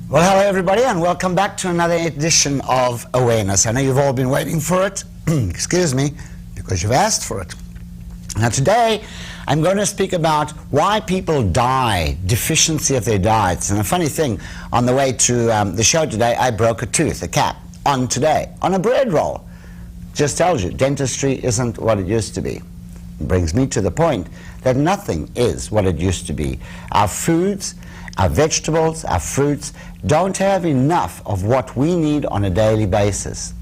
Well, hello everybody, and welcome back to another edition of Awareness. I know you've all been waiting for it, excuse me, because you've asked for it. Now today, I'm going to speak about why people die, deficiency of their diets. And a funny thing, on the way to the show today, I broke a tooth, a cap, on a bread roll. Just tells you, dentistry isn't what it used to be. It brings me to the point that nothing is what it used to be. Our foods, our vegetables, our fruits don't have enough of what we need on a daily basis.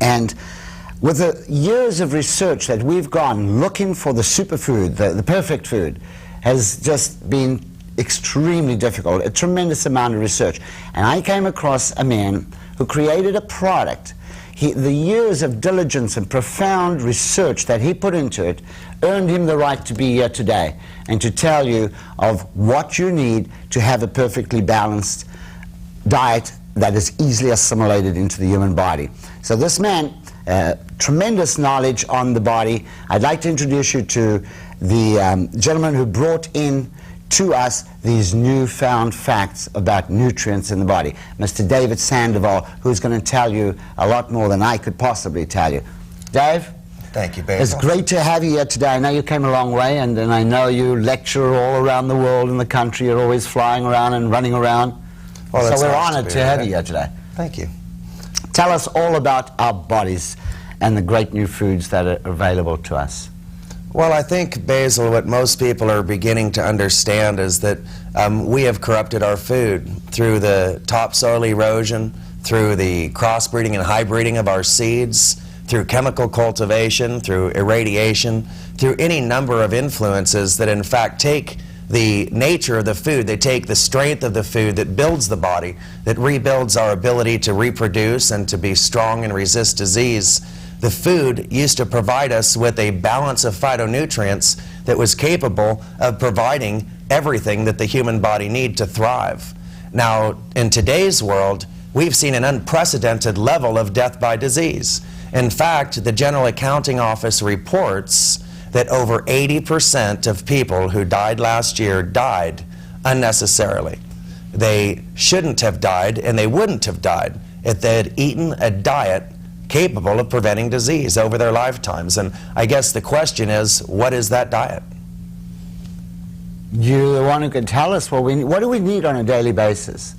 And with the years of research that we've gone looking for the superfood, the perfect food, has just been extremely difficult, a tremendous amount of research. And I came across a man who created a product. The years of diligence and profound research that he put into it earned him the right to be here today and to tell you of what you need to have a perfectly balanced diet that is easily assimilated into the human body. So this man, tremendous knowledge on the body. I'd like to introduce you to the gentleman who brought in to us these newfound facts about nutrients in the body, Mr. David Sandoval, who's going to tell you a lot more than I could possibly tell you. Dave? Thank you, Basil. It's great to have you here today. I know you came a long way, and I know you lecture all around the world in the country. You're always flying around and running around. Well, so we're honored to have you here today. Thank you. Tell us all about our bodies and the great new foods that are available to us. Well, I think, Basil, what most people are beginning to understand is that we have corrupted our food through the topsoil erosion, through the crossbreeding and hybriding of our seeds, through chemical cultivation, through irradiation, through any number of influences that in fact take the nature of the food, they take the strength of the food that builds the body, that rebuilds our ability to reproduce and to be strong and resist disease. The food used to provide us with a balance of phytonutrients that was capable of providing everything that the human body needs to thrive. Now, in today's world, we've seen an unprecedented level of death by disease. In fact, the General Accounting Office reports that over 80% of people who died last year died unnecessarily. They shouldn't have died, and they wouldn't have died if they had eaten a diet capable of preventing disease over their lifetimes. And I guess the question is, what is that diet? You're the one who can tell us what do we need on a daily basis?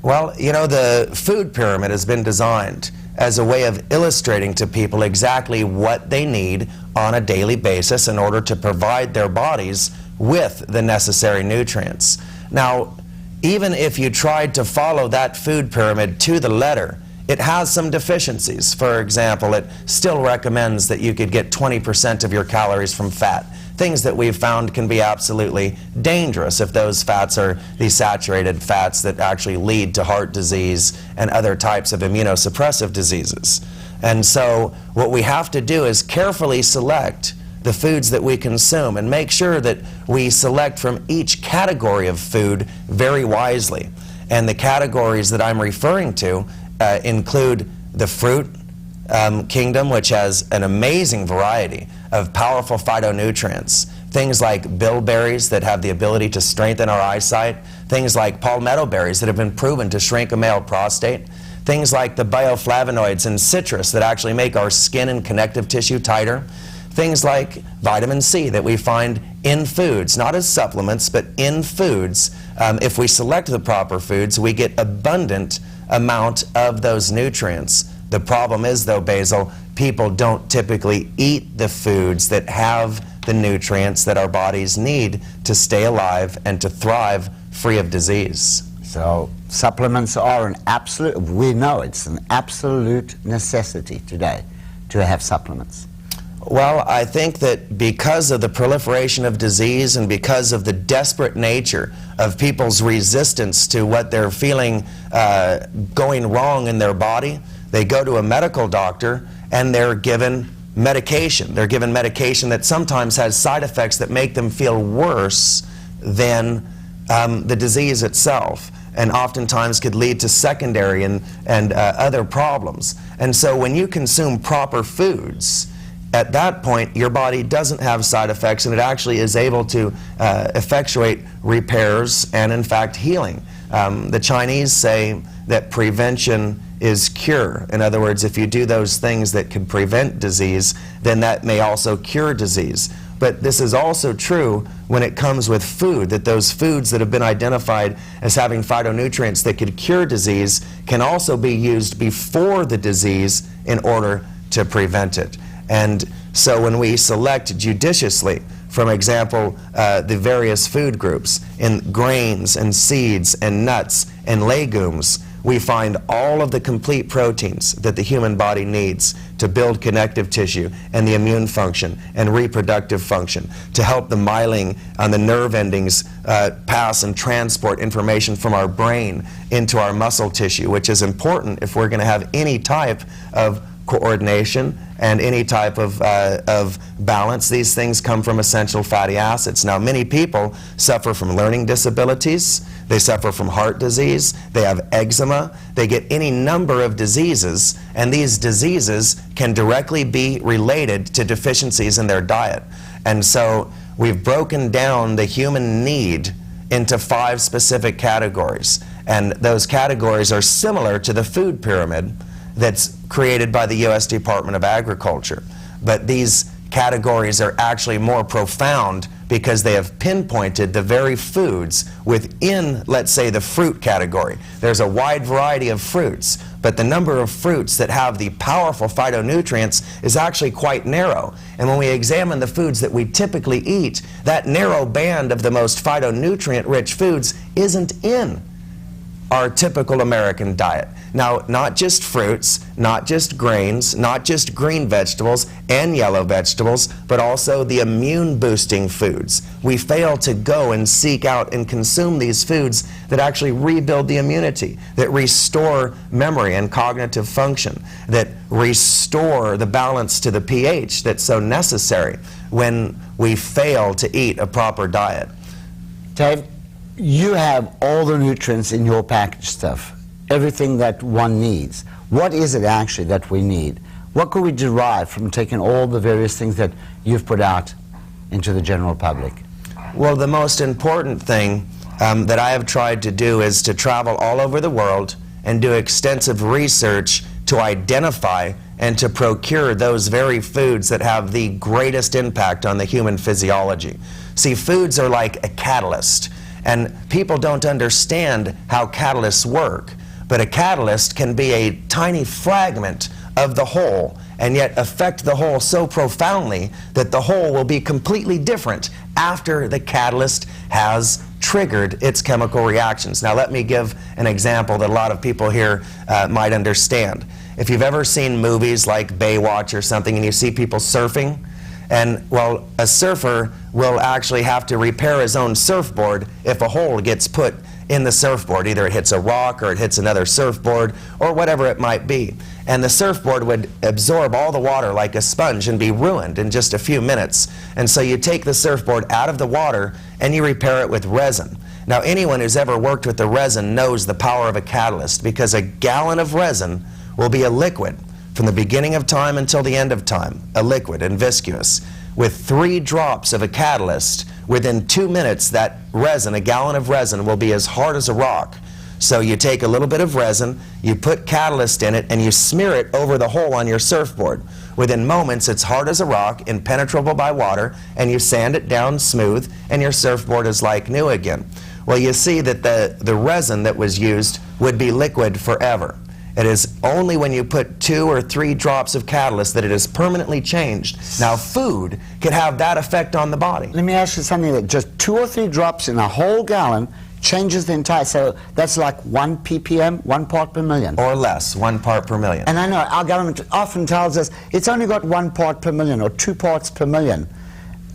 Well, you know, the food pyramid has been designed as a way of illustrating to people exactly what they need on a daily basis in order to provide their bodies with the necessary nutrients. Now, even if you tried to follow that food pyramid to the letter, it has some deficiencies. For example, it still recommends that you could get 20% of your calories from fat. Things that we've found can be absolutely dangerous if those fats are these saturated fats that actually lead to heart disease and other types of immunosuppressive diseases. And so what we have to do is carefully select the foods that we consume and make sure that we select from each category of food very wisely. And the categories that I'm referring to include the fruit kingdom, which has an amazing variety of powerful phytonutrients. Things like bilberries that have the ability to strengthen our eyesight. Things like palmetto berries that have been proven to shrink a male prostate. Things like the bioflavonoids in citrus that actually make our skin and connective tissue tighter. Things like vitamin C that we find in foods, not as supplements, but in foods. If we select the proper foods, we get abundant amount of those nutrients. The problem is, though, Basil, people don't typically eat the foods that have the nutrients that our bodies need to stay alive and to thrive free of disease. So supplements are an absolute, we know it's an absolute necessity today to have supplements. Well, I think that because of the proliferation of disease and because of the desperate nature of people's resistance to what they're feeling going wrong in their body, they go to a medical doctor and they're given medication. They're given medication that sometimes has side effects that make them feel worse than the disease itself, and oftentimes could lead to secondary and other problems. And so when you consume proper foods, at that point your body doesn't have side effects, and it actually is able to effectuate repairs and in fact healing. The Chinese say that prevention is cure. In other words, if you do those things that can prevent disease, then that may also cure disease. But this is also true when it comes with food, that those foods that have been identified as having phytonutrients that could cure disease can also be used before the disease in order to prevent it. And so when we select judiciously, for example, the various food groups in grains and seeds and nuts and legumes, we find all of the complete proteins that the human body needs to build connective tissue and the immune function and reproductive function, to help the myelin on the nerve endings pass and transport information from our brain into our muscle tissue, which is important if we're going to have any type of coordination and any type of balance. These things come from essential fatty acids. Now, many people suffer from learning disabilities, they suffer from heart disease, they have eczema, they get any number of diseases, and these diseases can directly be related to deficiencies in their diet. And so we've broken down the human need into 5 specific categories, and those categories are similar to the food pyramid that's created by the U.S. Department of Agriculture. But these categories are actually more profound because they have pinpointed the very foods within, let's say, the fruit category. There's a wide variety of fruits, but the number of fruits that have the powerful phytonutrients is actually quite narrow. And when we examine the foods that we typically eat, that narrow band of the most phytonutrient-rich foods isn't in our typical American diet. Now, not just fruits, not just grains, not just green vegetables and yellow vegetables, but also the immune-boosting foods. We fail to go and seek out and consume these foods that actually rebuild the immunity, that restore memory and cognitive function, that restore the balance to the pH that's so necessary when we fail to eat a proper diet. Dave, you have all the nutrients in your packaged stuff, everything that one needs. What is it actually that we need? What could we derive from taking all the various things that you've put out into the general public? Well, the most important thing that I have tried to do is to travel all over the world and do extensive research to identify and to procure those very foods that have the greatest impact on the human physiology. See, foods are like a catalyst. And people don't understand how catalysts work. But a catalyst can be a tiny fragment of the whole and yet affect the whole so profoundly that the whole will be completely different after the catalyst has triggered its chemical reactions. Now, let me give an example that a lot of people here might understand. If you've ever seen movies like Baywatch or something and you see people surfing, and, well, a surfer will actually have to repair his own surfboard if a hole gets put in the surfboard. Either it hits a rock or it hits another surfboard or whatever it might be. And the surfboard would absorb all the water like a sponge and be ruined in just a few minutes. And so you take the surfboard out of the water and you repair it with resin. Now, anyone who's ever worked with the resin knows the power of a catalyst, because a gallon of resin will be a liquid from the beginning of time until the end of time, a liquid and viscous. With 3 drops of a catalyst, within 2 minutes, that resin, a gallon of resin, will be as hard as a rock. So you take a little bit of resin, you put catalyst in it, and you smear it over the hole on your surfboard. Within moments, it's hard as a rock, impenetrable by water, and you sand it down smooth, and your surfboard is like new again. Well, you see that the resin that was used would be liquid forever. It is only when you put 2 or 3 drops of catalyst that it is permanently changed. Now, food can have that effect on the body. Let me ask you something, that just 2 or 3 drops in a whole gallon changes the entire, so that's like 1 ppm, 1 part per million. Or less, 1 part per million. And I know our government often tells us it's only got 1 part per million or 2 parts per million.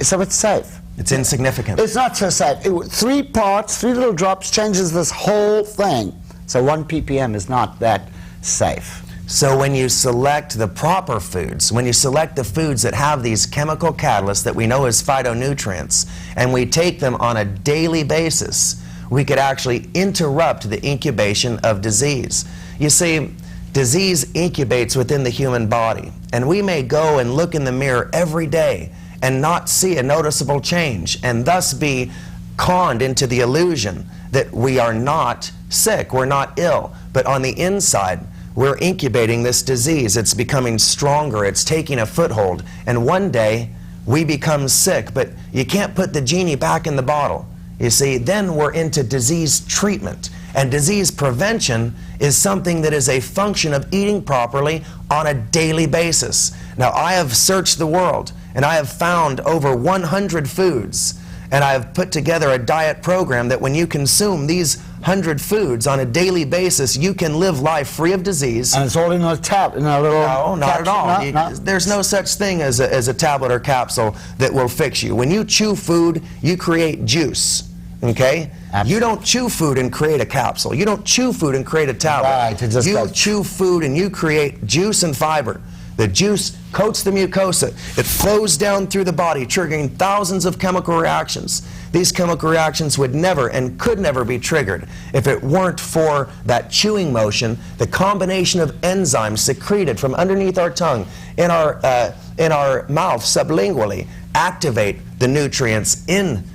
So it's safe. It's insignificant. It's not so safe. 3 parts, 3 little drops changes this whole thing. So 1 ppm is not that safe. So when you select the proper foods, when you select the foods that have these chemical catalysts that we know as phytonutrients, and we take them on a daily basis, we could actually interrupt the incubation of disease. You see, disease incubates within the human body, and we may go and look in the mirror every day and not see a noticeable change, and thus be conned into the illusion that we are not sick, we're not ill, but on the inside, we're incubating this disease. It's becoming stronger. It's taking a foothold. And one day, we become sick. But you can't put the genie back in the bottle. You see, then we're into disease treatment. And disease prevention is something that is a function of eating properly on a daily basis. Now, I have searched the world, and I have found over 100 foods. And I have put together a diet program that when you consume these 100 foods on a daily basis, you can live life free of disease. And it's all in a little No, not at all. No. There's no such thing as a tablet or capsule that will fix you. When you chew food, you create juice. Okay? Absolutely. You don't chew food and create a capsule. You don't chew food and create a tablet. Right, it just you goes. chew food and you create juice and fiber. The juice coats the mucosa. It flows down through the body, triggering thousands of chemical reactions. These chemical reactions would never and could never be triggered if it weren't for that chewing motion, the combination of enzymes secreted from underneath our tongue in our mouth sublingually activate the nutrients in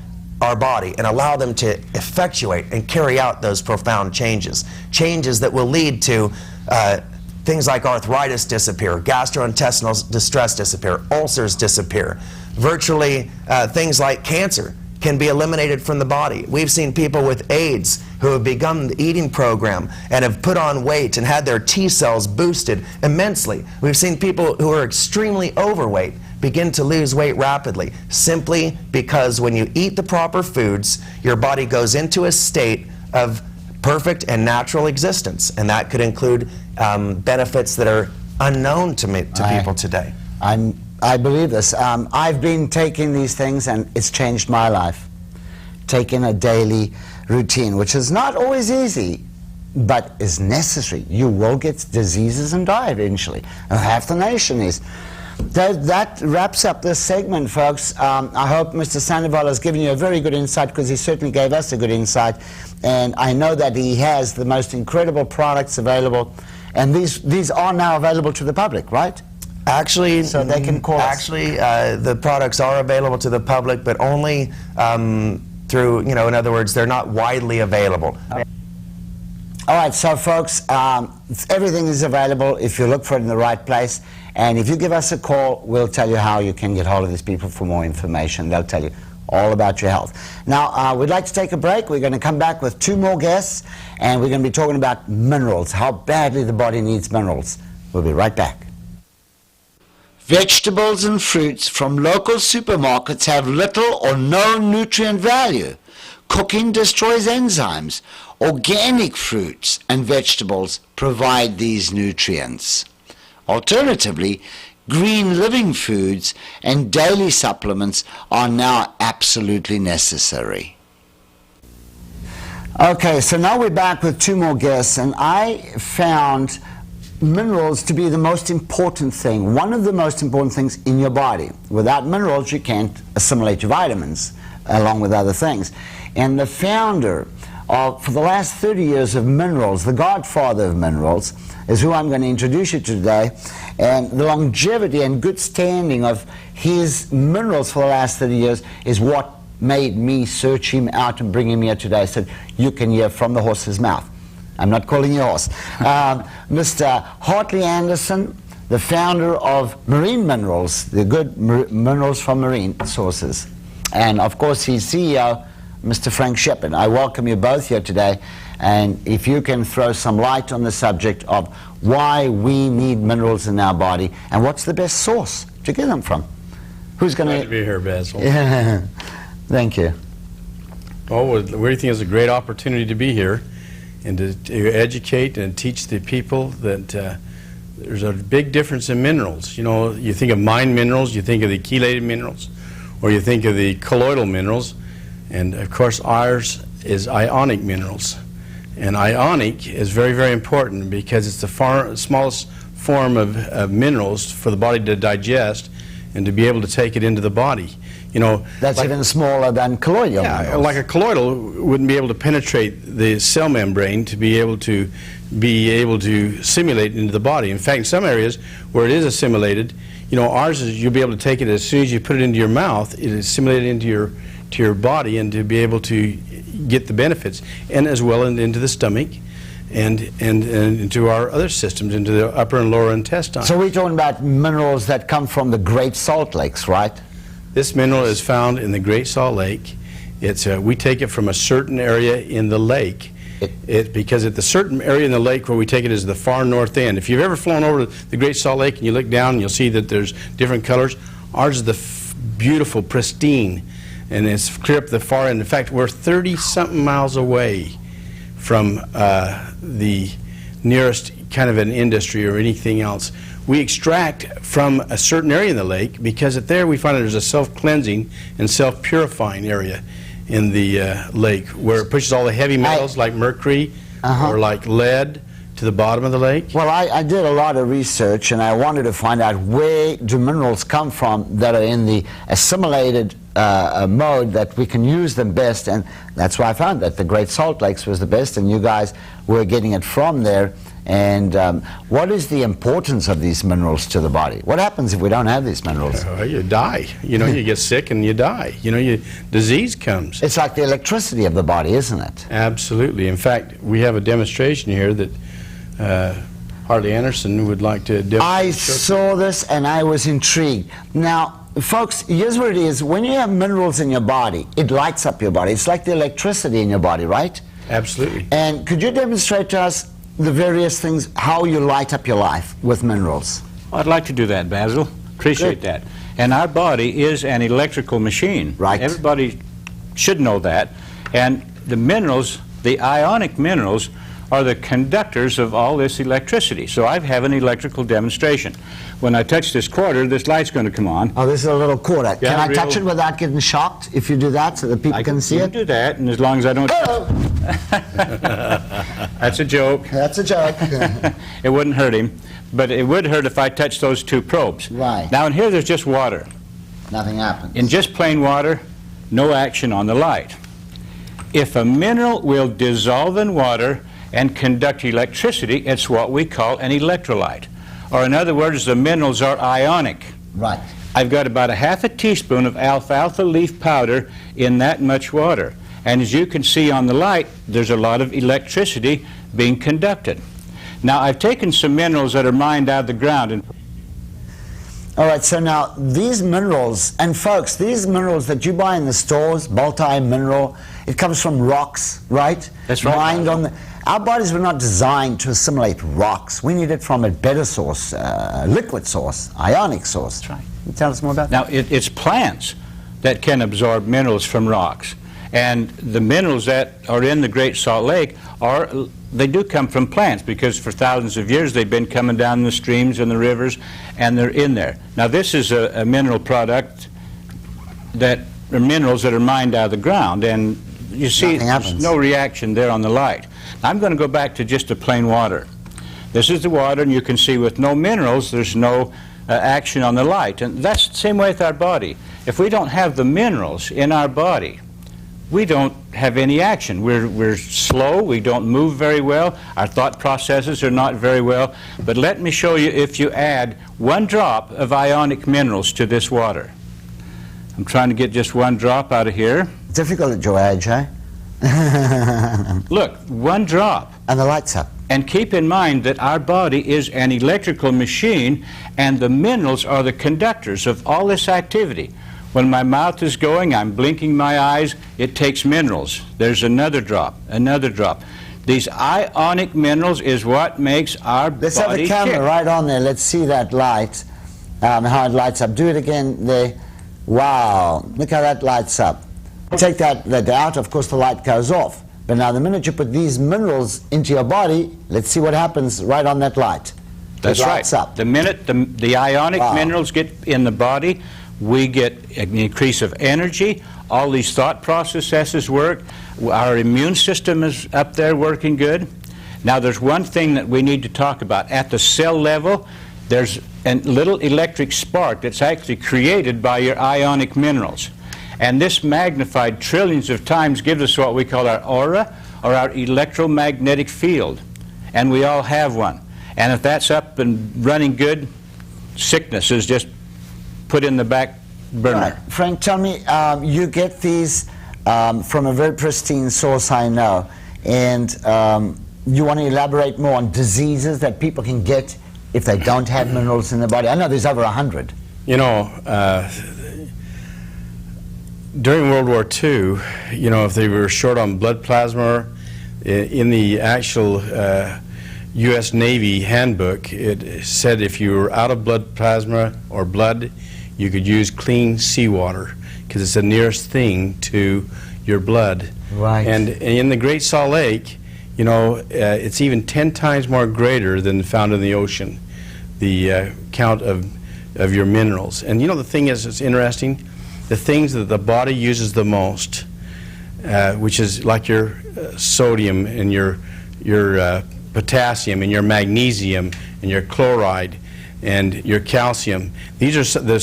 our body and allow them to effectuate and carry out those profound changes. Changes that will lead to things like arthritis disappear, gastrointestinal distress disappear, ulcers disappear. Virtually things like cancer can be eliminated from the body. We've seen people with AIDS who have begun the eating program and have put on weight and had their T cells boosted immensely. We've seen people who are extremely overweight begin to lose weight rapidly, simply because when you eat the proper foods, your body goes into a state of perfect and natural existence, and that could include benefits that are unknown to people today. I believe this. I've been taking these things, and it's changed my life. Taking a daily routine, which is not always easy, but is necessary. You will get diseases and die eventually. And half the nation is. That wraps up this segment, folks. I hope Mr. Sandoval has given you a very good insight, because he certainly gave us a good insight. And I know that he has the most incredible products available. And these are now available to the public, right? Actually, so they can call us. Actually, the products are available to the public, but only through, in other words, they're not widely available. All right, so folks, everything is available if you look for it in the right place. And if you give us a call, we'll tell you how you can get hold of these people for more information. They'll tell you all about your health. Now, we'd like to take a break. We're going to come back with 2 more guests, and we're going to be talking about minerals, how badly the body needs minerals. We'll be right back. Vegetables and fruits from local supermarkets have little or no nutrient value. Cooking destroys enzymes. Organic fruits and vegetables provide these nutrients. Alternatively, green living foods and daily supplements are now absolutely necessary. Okay, so now we're back with 2 more guests, and I found minerals to be the most important thing, one of the most important things in your body. Without minerals, you can't assimilate your vitamins along with other things. And the founder for the last 30 years of minerals, the godfather of minerals, is who I'm going to introduce you to today. And the longevity and good standing of his minerals for the last 30 years is what made me search him out and bring him here today. I said, you can hear from the horse's mouth. I'm not calling you a horse. Mr. Hartley Anderson, the founder of Marine Minerals, the good minerals from marine sources. And of course, his CEO, Mr. Frank Shepard. I welcome you both here today, and if you can throw some light on the subject of why we need minerals in our body, and what's the best source to get them from. Who's going Glad to be here, Basil. Yeah. Thank you. Oh, well, we think it's a great opportunity to be here and to educate and teach the people that there's a big difference in minerals. You know, you think of mine minerals, you think of the chelated minerals, or you think of the colloidal minerals, and of course ours is ionic minerals. And ionic is very, very important because it's the smallest form of minerals for the body to digest and to be able to take it into the body. You know, that's like, even smaller than colloidal minerals. Like a colloidal wouldn't be able to penetrate the cell membrane to be able to simulate into the body. In fact, in some areas where it is assimilated, you know, ours is you'll be able to take it as soon as you put it into your mouth. It is assimilated into your body, and to be able to get the benefits, and as well into the stomach, and into our other systems, into the upper and lower intestine. So we're talking about minerals that come from the Great Salt Lakes, right? This mineral is found in the Great Salt Lake. We take it from a certain area in the lake. Because at the certain area in the lake where we take it is the far north end. If you've ever flown over the Great Salt Lake and you look down, you'll see that there's different colors. Ours is the beautiful, pristine, and it's clear up the far end. In fact, we're 30-something miles away from the nearest kind of an industry or anything else. We extract from a certain area in the lake because there we find that there's a self-cleansing and self-purifying area in the lake where it pushes all the heavy metals like mercury or like lead to the bottom of the lake. Well, I did a lot of research, and I wanted to find out where do minerals come from that are in the assimilated mode that we can use them best, and that's why I found that the Great Salt Lakes was the best, and you guys were getting it from there. And what is the importance of these minerals to the body? What happens if we don't have these minerals? You die. You know, you get sick and you die. You know, disease comes. It's like the electricity of the body, isn't it? Absolutely. In fact, we have a demonstration here that Harley Anderson would like to demonstrate. I saw this and I was intrigued. Now, folks, here's what it is. When you have minerals in your body, it lights up your body. It's like the electricity in your body, right? Absolutely. And could you demonstrate to us the various things, how you light up your life with minerals? I'd like to do that, Basil. Appreciate that. And our body is an electrical machine. Right. Everybody should know that. And the minerals, the ionic minerals, are the conductors of all this electricity. So I have an electrical demonstration. When I touch this quarter, this light's going to come on. Oh, this is a little quarter. Yeah, can I touch it without getting shocked if you do that so that people can see it? You can do that, and as long as I don't... That's a joke. That's a joke. It wouldn't hurt him, but it would hurt if I touched those two probes. Right. Now, in here, there's just water. Nothing happens. In just plain water, no action on the light. If a mineral will dissolve in water and conduct electricity, it's what we call an electrolyte. Or in other words, the minerals are ionic. Right. I've got about a half a teaspoon of alfalfa leaf powder in that much water. And as you can see on the light, there's a lot of electricity being conducted. Now, I've taken some minerals that are mined out of the ground. And all right, so now these minerals, and folks, these minerals that you buy in the stores, multi-mineral, it comes from rocks, right? That's right. Mined on our bodies were not designed to assimilate rocks. We need it from a better source, liquid source, ionic source. That's right. Can you tell us more about that? Now, it's plants that can absorb minerals from rocks. And the minerals that are in the Great Salt Lake they do come from plants, because for thousands of years they've been coming down the streams and the rivers, and they're in there. Now, this is a mineral product that are minerals that are mined out of the ground, and you see there's no reaction there on the light. Now, I'm going to go back to just the plain water. This is the water, and you can see with no minerals there's no action on the light. And that's the same way with our body. If we don't have the minerals in our body, we don't have any action. We're slow, we don't move very well, our thought processes are not very well. But let me show you if you add 1 drop of ionic minerals to this water. I'm trying to get just 1 drop out of here. Difficult at your age, eh? Look, 1 drop. And the light's up. And keep in mind that our body is an electrical machine, and the minerals are the conductors of all this activity. When my mouth is going, I'm blinking my eyes, it takes minerals. There's another drop, another drop. These ionic minerals is what makes our body Let's have the camera tick. right on there. Let's see that light, how it lights up. Do it again there. Wow, look how that lights up. Take that out, of course the light goes off. But now the minute you put these minerals into your body, let's see what happens right on that light. That's It lights right. up. The minute the ionic minerals get in the body, we get an increase of energy. All these thought processes work. Our immune system is up there working good. Now there's one thing that we need to talk about. At the cell level, there's a little electric spark that's actually created by your ionic minerals. And this magnified trillions of times gives us what we call our aura, or our electromagnetic field. And we all have one. And if that's up and running good, sickness is just put in the back burner. Right. Frank, tell me, you get these from a very pristine source, I know. And you want to elaborate more on diseases that people can get if they don't have minerals in their body? I know there's over 100. You know, during World War II, you know, if they were short on blood plasma, in the actual U.S. Navy handbook, it said if you were out of blood plasma or blood, you could use clean seawater because it's the nearest thing to your blood. Right. And in the Great Salt Lake, you know, it's even 10 times more greater than found in the ocean, the count of your minerals. And you know, the thing is, it's interesting, the things that the body uses the most, which is like your sodium and your potassium and your magnesium and your chloride and your calcium. These are some of the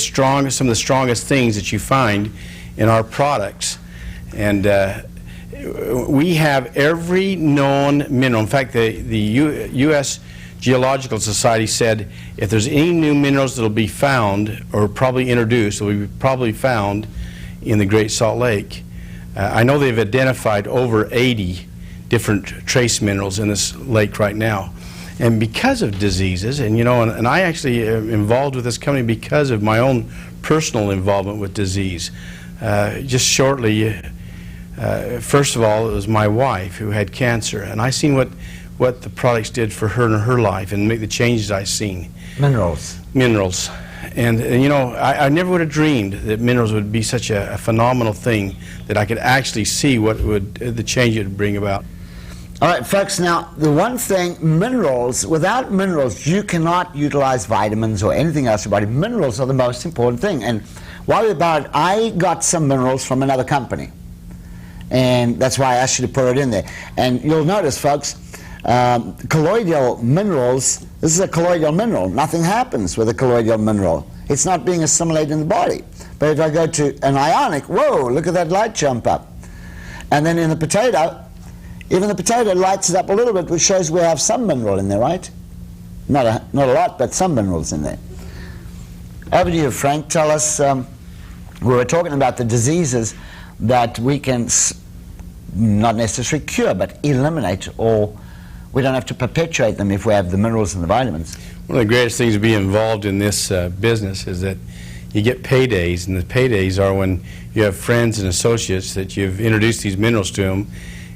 strongest things that you find in our products. And we have every known mineral. In fact, the U.S. Geological Society said if there's any new minerals that will be found or probably introduced, will be probably found in the Great Salt Lake. I know they've identified over 80 different trace minerals in this lake right now. And because of diseases, and you know, and I actually am involved with this company because of my own personal involvement with disease. Just shortly, first of all, it was my wife who had cancer, and I seen what the products did for her in her life and make the changes I seen. Minerals. Minerals. And you know, I never would have dreamed that minerals would be such a phenomenal thing that I could actually see what would the change it would bring about. All right, folks, now, the one thing, minerals, without minerals, you cannot utilize vitamins or anything else in your body. Minerals are the most important thing. And while we're about it, I got some minerals from another company. And that's why I asked you to put it in there. And you'll notice, folks, colloidal minerals, this is a colloidal mineral. Nothing happens with a colloidal mineral. It's not being assimilated in the body. But if I go to an ionic, whoa, look at that light jump up. And then in the potato, even the potato lights it up a little bit, which shows we have some mineral in there, right? Not a lot, but some minerals in there. Over to you, Frank. Tell us, we were talking about the diseases that we can not necessarily cure, but eliminate, or we don't have to perpetuate them if we have the minerals and the vitamins. One of the greatest things to be involved in this business is that you get paydays, and the paydays are when you have friends and associates that you've introduced these minerals to them,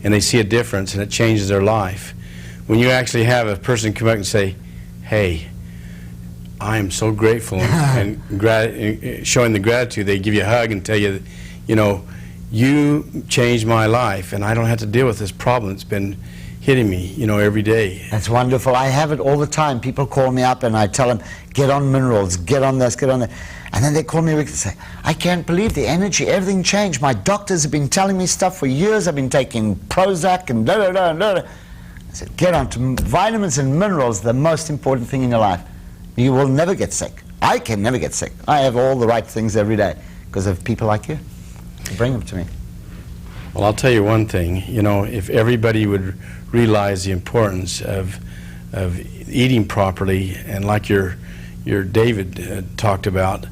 and they see a difference and it changes their life. When you actually have a person come up and say, hey, I am so grateful, and showing the gratitude, they give you a hug and tell you, you know, you changed my life and I don't have to deal with this problem that's been hitting me, you know, every day. That's wonderful. I have it all the time. People call me up and I tell them, get on minerals, get on this, get on that. And then they call me and say, I can't believe the energy, everything changed. My doctors have been telling me stuff for years. I've been taking Prozac and da da da da. I said, get on to vitamins and minerals, the most important thing in your life. You will never get sick. I can never get sick. I have all the right things every day because of people like you. Bring them to me. Well, I'll tell you one thing, you know, if everybody would realize the importance of eating properly, and like your David talked about,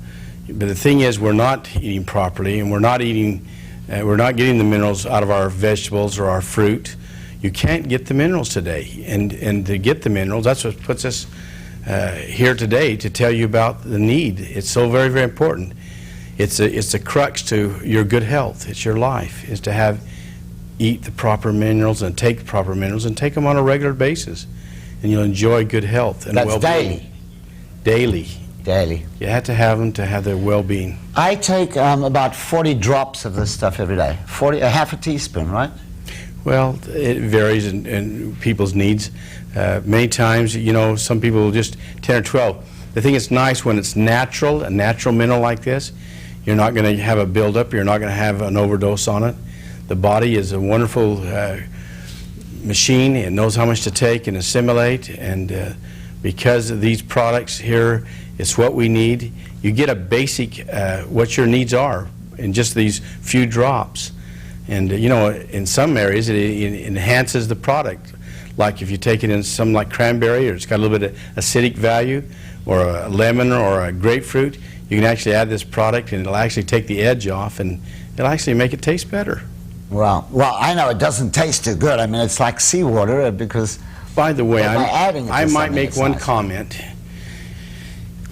but the thing is, we're not eating properly, and we're not getting the minerals out of our vegetables or our fruit. You can't get the minerals today, and to get the minerals, that's what puts us here today to tell you about the need. It's so very, very important. It's a crux to your good health. It's your life, is to eat the proper minerals and take the proper minerals and take them on a regular basis, and you'll enjoy good health and That's well-being. daily. Daily. Daily. You have to have them to have their well-being. I take about 40 drops of this stuff every day. 40, a half a teaspoon, right? Well, it varies in people's needs. Many times, you know, some people will just 10 or 12. The thing that's nice when it's natural, a natural mineral like this, you're not going to have a buildup, you're not going to have an overdose on it. The body is a wonderful machine. It knows how much to take and assimilate, and because of these products here, it's what we need. You get a basic, what your needs are in just these few drops. And you know, in some areas it enhances the product. Like if you take it in something like cranberry, or it's got a little bit of acidic value, or a lemon or a grapefruit, you can actually add this product and it'll actually take the edge off, and it'll actually make it taste better. Well, I know it doesn't taste too good. I mean, it's like seawater because... By the way, I might make one comment.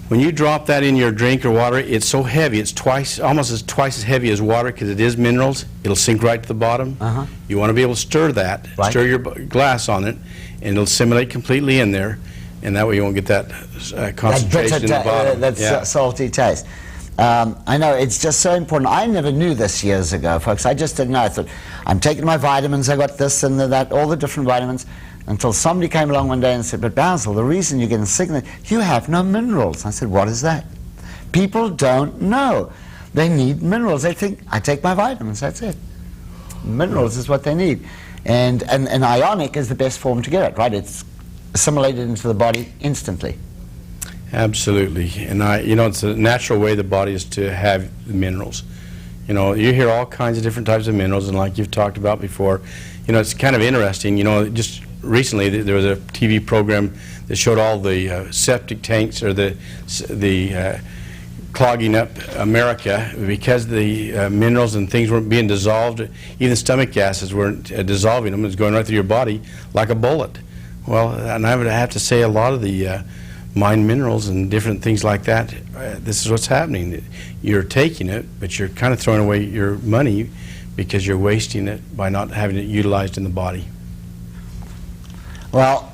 When you drop that in your drink or water, it's so heavy. It's almost twice as heavy as water because it is minerals. It'll sink right to the bottom. You want to be able to stir that, stir your glass on it, and it'll assimilate completely in there, and that way you won't get that concentration in the bottom. That salty taste. I know, it's just so important. I never knew this years ago, folks. I just didn't know. I thought, I'm taking my vitamins, I got this and that, all the different vitamins, until somebody came along one day and said, but Basil, the reason you're getting sick, you have no minerals. I said, what is that? People don't know. They need minerals. They think, I take my vitamins, that's it. Minerals is what they need. And ionic is the best form to get it, right? It's assimilated into the body instantly. Absolutely. And you know, it's a natural way the body is to have the minerals. You know, you hear all kinds of different types of minerals, and like you've talked about before, you know, it's kind of interesting. You know, just recently there was a TV program that showed all the septic tanks, or the clogging up America because the minerals and things weren't being dissolved. Even stomach gases weren't dissolving them. It was going right through your body like a bullet. Well, and I would have to say a lot of the mine minerals and different things like that, this is what's happening. You're taking it, but you're kind of throwing away your money because you're wasting it by not having it utilized in the body. Well,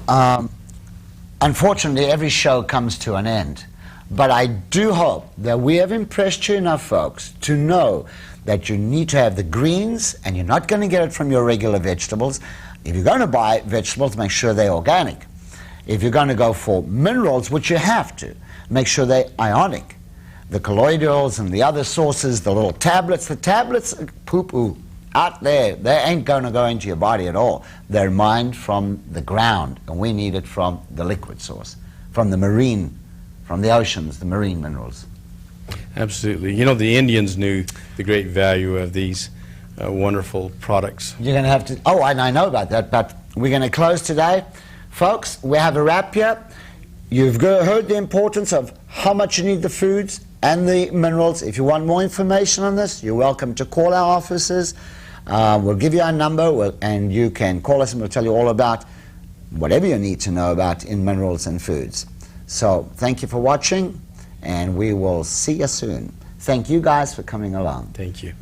unfortunately, every show comes to an end. But I do hope that we have impressed you enough, folks, to know that you need to have the greens, and you're not going to get it from your regular vegetables. If you're going to buy vegetables, make sure they're organic. If you're going to go for minerals, which you have to, make sure they're ionic. The colloidals and the other sources, the little tablets, poo-poo, out there, they ain't going to go into your body at all. They're mined from the ground, and we need it from the liquid source, from the marine, from the oceans, the marine minerals. Absolutely. You know, the Indians knew the great value of these wonderful products. You're going to have to, oh, and I know about that, but we're going to close today. Folks, we have a wrap here. You've heard the importance of how much you need the foods and the minerals. If you want more information on this, you're welcome to call our offices. We'll give you our number, and you can call us and we'll tell you all about whatever you need to know about in minerals and foods. So thank you for watching, and we will see you soon. Thank you guys for coming along. Thank you.